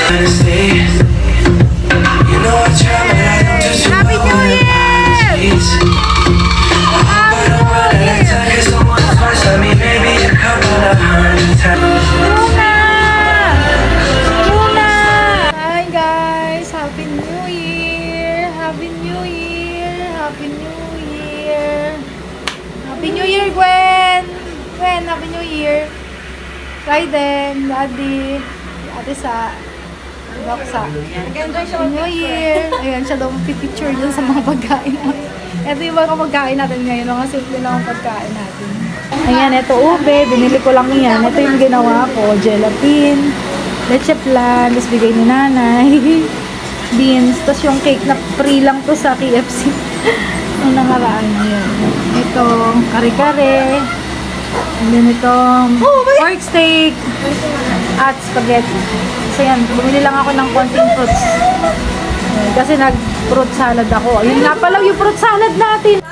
Happy New Year! Hi guys! Happy New Year! Happy New Year! Happy New Year! Happy New Year, Gwen! Gwen, Happy New Year! Raiden, Daddy, Ate Sa, Baksa. Happy New Year! Ayan, siya daw pipicture dyan sa mga pagkain natin. Ito yung mga pagkain natin ngayon. Mga simple lang ang pagkain natin. Ayan, ito ube. Binili ko lang yan. Ito yung ginawa ko. Gelatin, leche flan, tapos bigay ni nanay. Beans. Tapos yung cake na free lang to sa KFC. Nung nangaraan. Ayan. Ito, kare-kare. And then itong pork steak at spaghetti. So yan, bumili lang ako ng konting fruits. Kasi nag-fruit salad ako. Ayun nga pala yung fruit salad natin.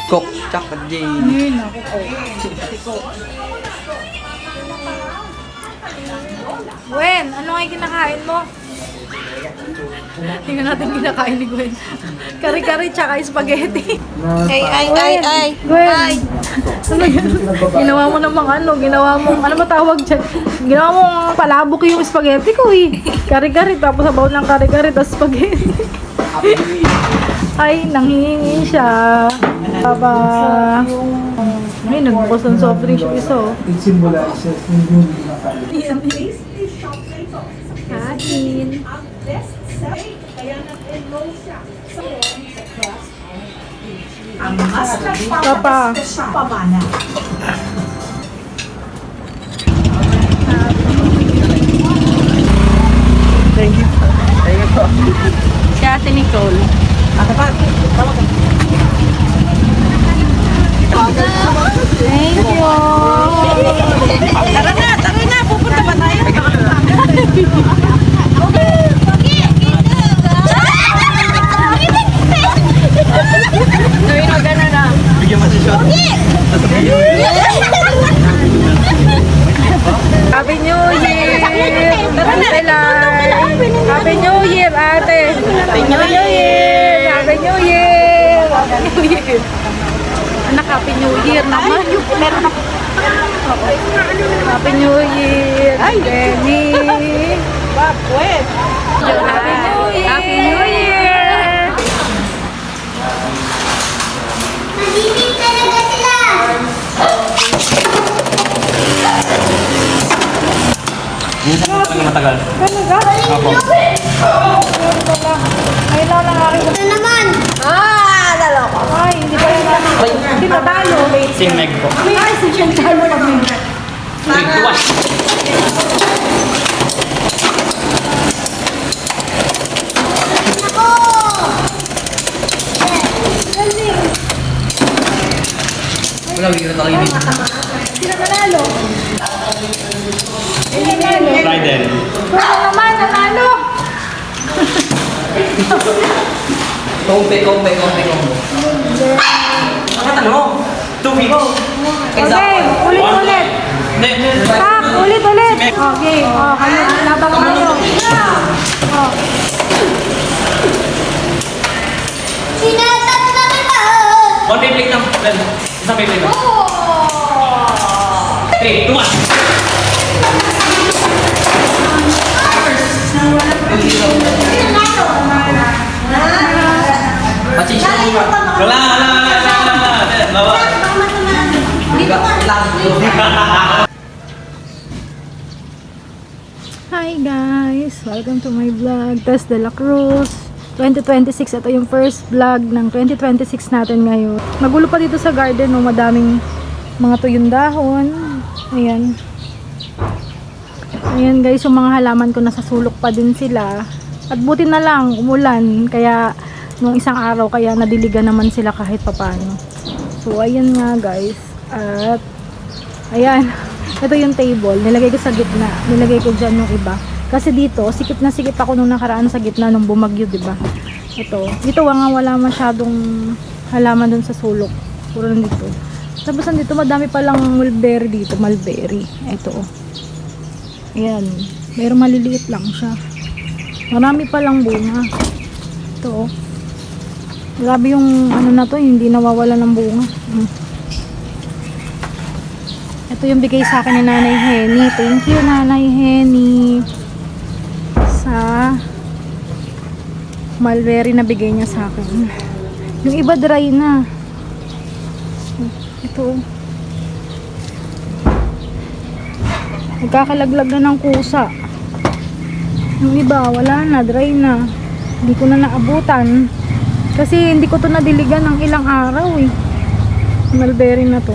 Coke, tsaka J. Ayun ako po. Gwen, ano nga yung kinakain mo? Tingnan natin kinakain ni Gwen. Kari-kari tsaka spaghetti. Ay. Gwen, ano yan? Ginawa mo namang ano, ginawa mong, ano ba tawag dyan? Ginawa mong palabok yung spaghetti ko eh. Kari-kari, tapos sabaw ng kari-kari, tapos spaghetti. Ay, nanghihingi siya. Baba. Ay, nagbukas ng soft drink yung isa oh. It symbolizes yung Kain. Ang mas Papa. pamana. Thank you. Thank you po. Si Ate Nicole. Thank you. Tara na, pupunta ba tayo? Gawin mo gano'n na. Bigyan mo si shot. Happy New Year! Ate Lai! Happy New Year, ate! Happy New Year! Happy New Year! Happy New Year! Anak, Happy New Year naman. Meron na. Happy New Year! Ay, Benny! Bakit? Happy New Year! Happy New Year! Nandito talaga sila! Matagal. Talaga? Opo. Ayun lang aking... Ito naman! Laloko. Ay, hindi pa yan natin. Hindi pa tayo. Sing Meg po. Ay, si Chantal mo kami. 3, 2, 1. Ako! Wala, hindi na talaga hindi. Sino nanalo? Hindi nanalo. Raiden. Kung naman, nanalo. Kompe. Bakit ano? 2 people. Okay, ulit. Hindi. Tak, ulit. Okay, kayo, labang kayo. Oh. Sinatap namin ba? 1 plate lang. Isang plate lang. 3, 2, 1. Pachicha. Wala. Bawa. Hi guys! Welcome to my vlog, Tess de la Cruz. 2026, ito yung first vlog ng 2026 natin ngayon. Magulo pa dito sa garden, no? Madaming mga tuyong dahon. Ayan. Ayan guys, yung mga halaman ko nasa sulok pa din sila. At buti na lang, umulan. Kaya, nung isang araw, kaya nadiligan naman sila kahit papano. So, ayan nga guys. At, ayan. Ito yung table. Nilagay ko sa gitna. Nilagay ko dyan yung iba. Kasi dito, sikip na sikip ako nung nakaraan sa gitna nung bumagyo, di ba? Ito, dito nga wala masyadong halaman dun sa sulok. Puro nandito. Tapos nandito, madami palang mulberry dito, mulberry. Ito, oh. Ayan. Pero maliliit lang siya. Marami palang bunga. Ito, oh. Grabe yung ano na to, hindi nawawala ng bunga. Ito yung bigay sa akin ni Nanay Henny. Thank you, Nanay Henny, sa mulberry na bigay niya sa akin. Yung iba dry na. Ito. Nagkakalaglag na ng kusa. Yung iba, wala na, dry na. Hindi ko na naabutan. Kasi hindi ko to nadiligan ng ilang araw eh. Mulberry na to.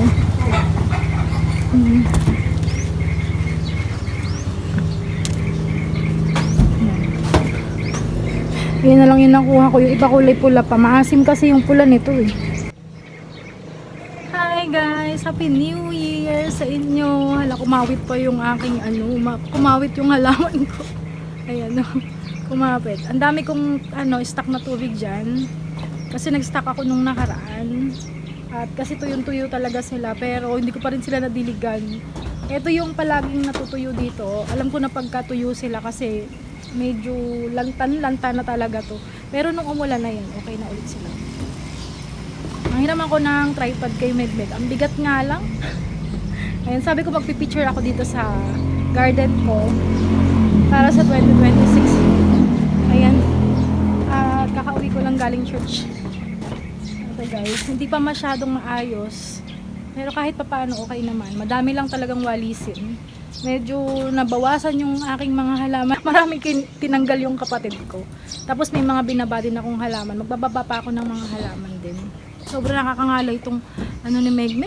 Yan na lang yung nakuha ko. Yung iba kulay pula pa. Maasim kasi yung pula nito eh. Hi guys! Happy New Year sa inyo. Hala, kumawit pa yung aking kumawit yung halaman ko. Ayan o. Kumapit. Ang dami kong stock na tubig dyan. Kasi nag-stock ako nung nakaraan. At kasi tuyong-tuyo talaga sila. Pero hindi ko pa rin sila nadiligan. Ito yung palaging natutuyo dito. Alam ko na pagkatuyo sila kasi medyo lantan na talaga to. Pero nung umulan na yan, okay na ulit sila. Nanghiram ako ng tripod kay Medmed. Ang bigat nga lang. Ayan, sabi ko magpipicture ako dito sa garden ko para sa 2026. Ayan. Kakauwi ko lang galing church. Ito guys, hindi pa masyadong maayos. Pero kahit pa paano okay naman. Madami lang talagang walisin. Medyo nabawasan yung aking mga halaman. Maraming tinanggal yung kapatid ko. Tapos may mga binaba din akong halaman. Magbababa pa ako ng mga halaman din. Sobrang nakakangalay itong ni Meg.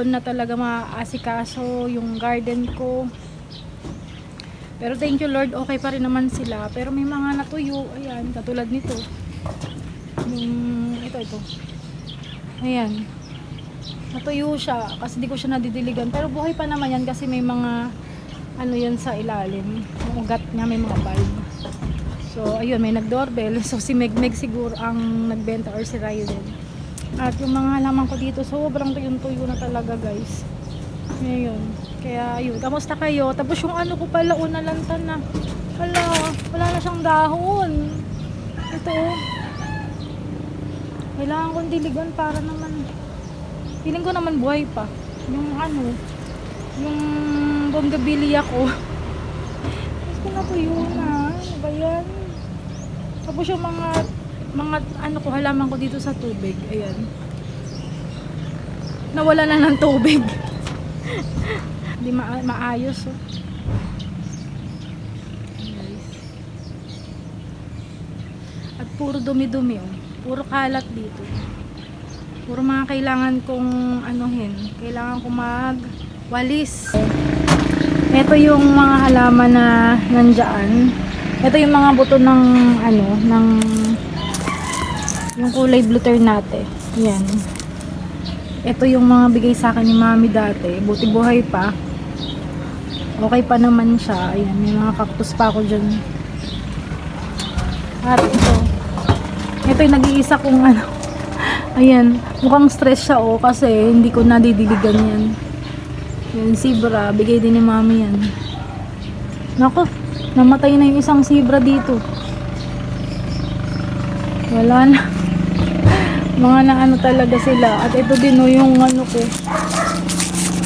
Na talaga maasikaso yung garden ko. Pero thank you Lord, okay pa rin naman sila. Pero may mga natuyo, ayan, katulad nito. Ito. Ayan. Natuyo siya kasi di ko siya nadidiligan. Pero buhay pa naman yan kasi may mga yan sa ilalim. Yung ugat niya, may mga bulb. So, ayun, may nag-doorbell. So, si Meg siguro ang nagbenta or si Ryden. At yung mga halaman ko dito, sobrang tuyong-tuyo na talaga guys. Ngayon. Kaya yun, kamusta kayo? Tapos yung ko pala, nalantan na. Wala na siyang dahon. Ito. Kailangan kong diligan para naman. Feeling ko naman buhay pa. Yung yung bongabilia ko. Tapos ko natuyo na. Ano ba yan? Tapos yung mga ko, halaman ko dito sa tubig. Ayan. Nawala na ng tubig. Hindi maayos oh. Guys. At puro dumi-dumi oh. Puro kalat dito. Puro mga kailangan kong kailangan kong magwalis. Ito yung mga halaman na nandiyan. Ito yung mga buto ng yung kulay blue ternate. Yan. Ito yung mga bigay sa akin ni Mami dati. Buti buhay pa. Okay pa naman siya. Ayan, may mga cactus pa ako dyan. At ito yung nag-iisa kong ayan, mukhang stress siya kasi hindi ko nadidiligan yan. Yan, zebra. Bigay din ni Mami yan. Nako, namatay na yung isang zebra dito. Wala na. Mga talaga sila. At ito din yung ko.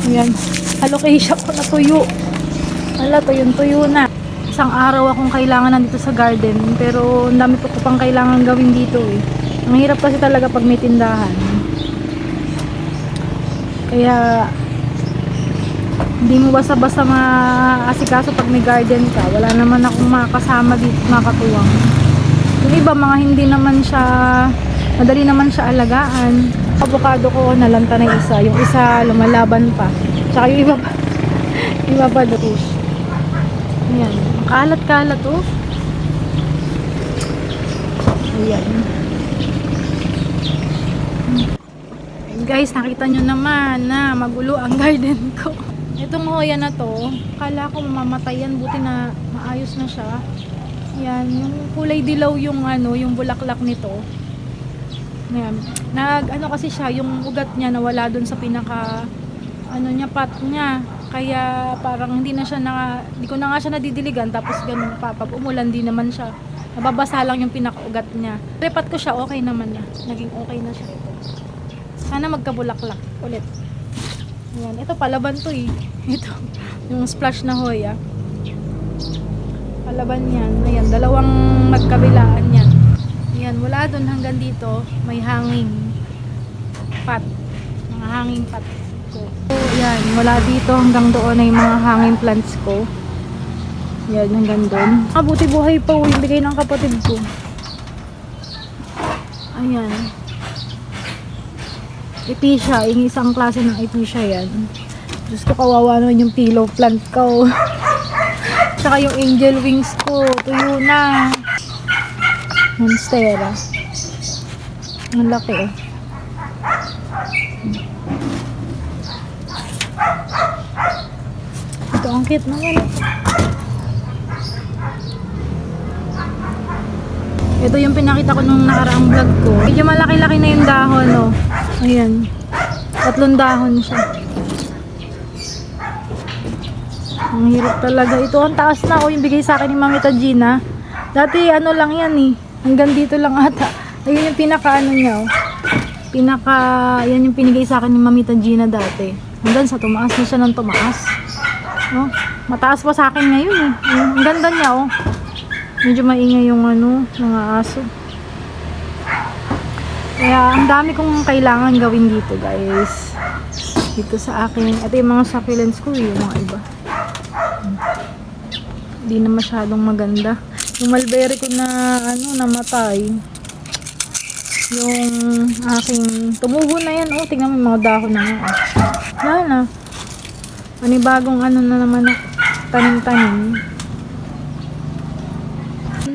Ayan. Alocasia ko natuyo. Wala, tuyong-tuyo na. Isang araw akong kailangan nandito sa garden. Pero ang dami pa ko pang kailangan gawin dito eh. Ang hirap kasi talaga pag may tindahan. Kaya hindi mo basta-basta maasikaso pag may garden ka. Wala naman akong makasama dito, makatuwang. Yung iba, mga hindi naman siya, madali naman siya alagaan. Avocado ko, nalanta na isa. Yung isa, lumalaban pa. Tsaka yung iba pa doon. Ayan. Kalat-kalat oh. Ayan. Ayan guys, nakita nyo naman na magulo ang garden ko. Itong Hoya na to, kala ko mamamatay yan, buti na maayos na siya. Yan, yung kulay dilaw yung ano, yung bulaklak nito. Yan. Ano kasi siya, yung ugat niya nawala dun sa pinaka pot niya. Kaya parang hindi ko na nga siya nadidiligan, tapos ganun pa, pag umulan di naman siya. Nababasa lang yung pinakaugat niya. Repat ko siya, okay naman na. Naging okay na siya ito. Sana magkabulaklak ulit. Ayan, ito palaban to eh. Ito, yung splash na Hoya. Palaban yan. Ayan, dalawang magkabilaan yan. Ayan, wala dun hanggang dito. May hanging pot. Mga hanging pot ko. So, ayan, wala dito hanggang doon ay mga hanging plants ko. Ayan, hanggang doon. Buti buhay pa yung bigay ng kapatid ko. Ayan. Epicea, yung isang klase ng epicea yan. Diyos ko, kawawa naman yung pillow plant ko. Tsaka yung angel wings ko, tuyo na. Monstera. Ang laki eh. Ito, ang cute naman. Ito yung pinakita ko nung nakaraang vlog ko. Medyo malaki-laki na yung dahon, oh. Ayan. 3 dahon siya. Ang hirap talaga. Ito, ang taas na, oh, yung bigay sa akin ni Mamita Gina. Dati, ano lang yan, eh. Hanggang dito lang ata. Ayun yung pinaka, niya, oh. Yan yung pinigay sa akin ni Mamita Gina dati. Hanggang sa tumaas na siya ng tumaas. Oh, mataas pa sa akin ngayon, eh. Ang ganda niya, oh. Medyo maingay yung mga aso. Kaya ang dami kong kailangan gawin dito, guys. Dito sa akin. Ito yung mga succulents ko, yung mga iba. Hindi na masyadong maganda. Yung mulberry ko na namatay. Yung aking tumubo na yan. Oh, tingnan mo yung mga dahon na yan. Wala na. Panibagong na naman tanim-tanim.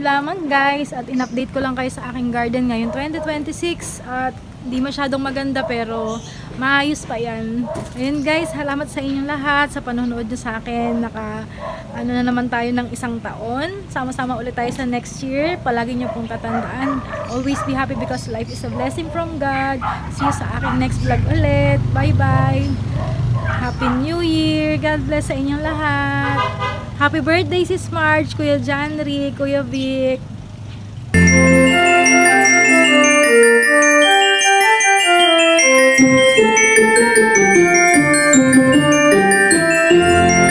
Lamang guys, at in-update ko lang kayo sa aking garden ngayon 2026 at di masyadong maganda pero maayos pa yan. Ayun guys, salamat sa inyong lahat sa panonood nyo sa akin. Na naman tayo ng 1 taon. Sama-sama ulit tayo sa next year. Palagi nyo pong tatandaan, always be happy because life is a blessing from God. See you sa aking next vlog ulit. Bye bye. Happy New Year. God bless sa inyong lahat. Happy birthday sis Marge, Kuya Janry, Kuya Vic.